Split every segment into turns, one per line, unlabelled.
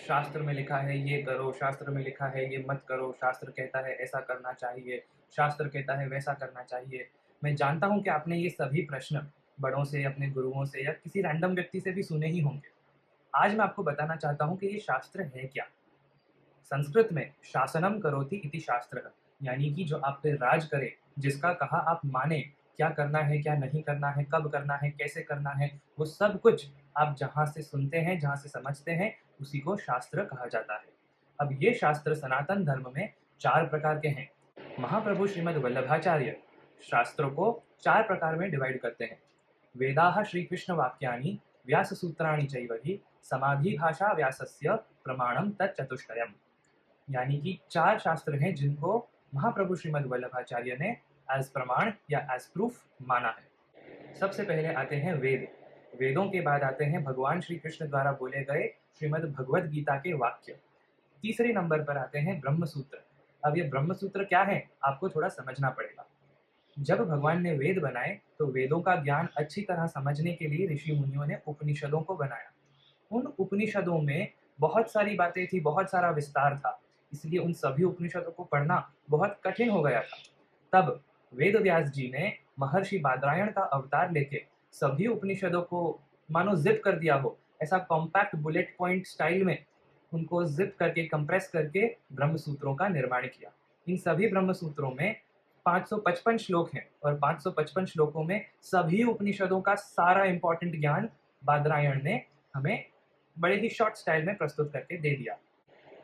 शास्त्र में लिखा है ये करो, शास्त्र में लिखा है ये मत करो, शास्त्र कहता है ऐसा करना चाहिए, शास्त्र कहता है वैसा करना चाहिए। मैं जानता हूँ कि आपने ये सभी प्रश्न बड़ों से, अपने गुरुओं से या किसी रैंडम व्यक्ति से भी सुने ही होंगे। आज मैं आपको बताना चाहता हूँ कि ये शास्त्र है क्या? संस्कृत में शासनम करोति इति शास्त्रः, यानी कि जो आप पे राज करे, जिसका कहा आप माने, क्या करना है, क्या नहीं करना है, कब करना है, कैसे करना है, वो सब कुछ आप जहाँ से सुनते हैं, जहाँ से समझते हैं, उसी को शास्त्र कहा जाता है। अब ये शास्त्र सनातन धर्म में 4 प्रकार के हैं। महाप्रभु श्रीमद् वल्लभाचार्य शास्त्रों को 4 प्रकार में डिवाइड करते हैं। वेदाः श्रीकृष्ण वाक्यानि व्याससूत्राणि चैव हि समाधिभाषा व्यासस्य प्रमाणम तच्चतुष्टयम्। यानी कि 4 शास्त्र हैं जिनको महाप्रभु श्रीमद् वल्लभाचार्य ने एज प्रमाण या एज प्रूफ माना है। सबसे पहले आते हैं वेद। वेदों के बाद आते हैं भगवान श्री कृष्ण द्वारा बोले गए श्रीमद् भगवद गीता के वाक्य। तीसरे नंबर पर आते हैं ब्रह्म सूत्र। अब ये ब्रह्म सूत्र क्या है, आपको थोड़ा समझना पड़ेगा। जब भगवान ने वेद बनाए तो वेदों का ज्ञान अच्छी तरह समझने के लिए ऋषि मुनियों ने उपनिषदों को बनाया। उन उपनिषदों में बहुत सारी बातें थी, बहुत सारा विस्तार था, इसलिए उन सभी उपनिषदों को पढ़ना बहुत कठिन हो गया था। तब वेद व्यास जी ने महर्षि बादरायण का अवतार लेके सभी उपनिषदों को मानो जिप कर दिया हो, ऐसा कॉम्पैक्ट बुलेट पॉइंट स्टाइल में उनको जिप करके, कंप्रेस करके ब्रह्म सूत्रों का निर्माण किया। इन सभी ब्रह्म सूत्रों में 555 श्लोक हैं और 555 श्लोकों में सभी उपनिषदों का सारा इंपॉर्टेंट ज्ञान बादरायण ने हमें बड़े ही शॉर्ट स्टाइल में प्रस्तुत करके दे दिया।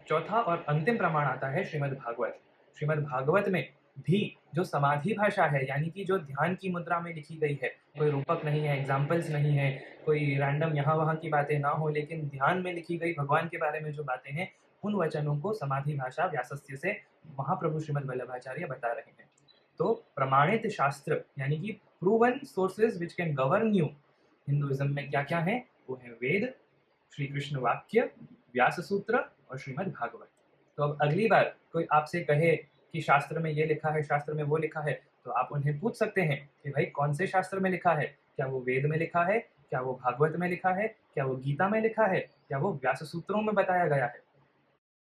चौथा और अंतिम प्रमाण आता है श्रीमद् भागवत। श्रीमद् भागवत में भी जो समाधि भाषा है, यानी कि जो ध्यान की मुद्रा में लिखी गई है, कोई रूपक नहीं है, एग्जाम्पल्स नहीं है, कोई रैंडम यहाँ वहाँ की बातें ना हो, लेकिन ध्यान में लिखी गई भगवान के बारे में जो बातें हैं, उन वचनों को समाधि भाषा व्यासस्य से महाप्रभु श्रीमद् वल्लभाचार्य बता रहे हैं। तो प्रमाणित शास्त्र यानी कि proven sources which can govern you, Hinduism में क्या क्या है? वो है वेद, श्री कृष्ण वाक्य, व्यास सूत्र और श्रीमद् भागवत। तो अब अगली बार कोई आपसे कहे कि शास्त्र में ये लिखा है, शास्त्र में वो लिखा है, तो आप उन्हें पूछ सकते हैं कि भाई कौन से शास्त्र में लिखा है? क्या वो वेद में लिखा है? क्या वो भागवत में लिखा है? क्या वो गीता में लिखा है? क्या वो व्यास सूत्रों में बताया गया है?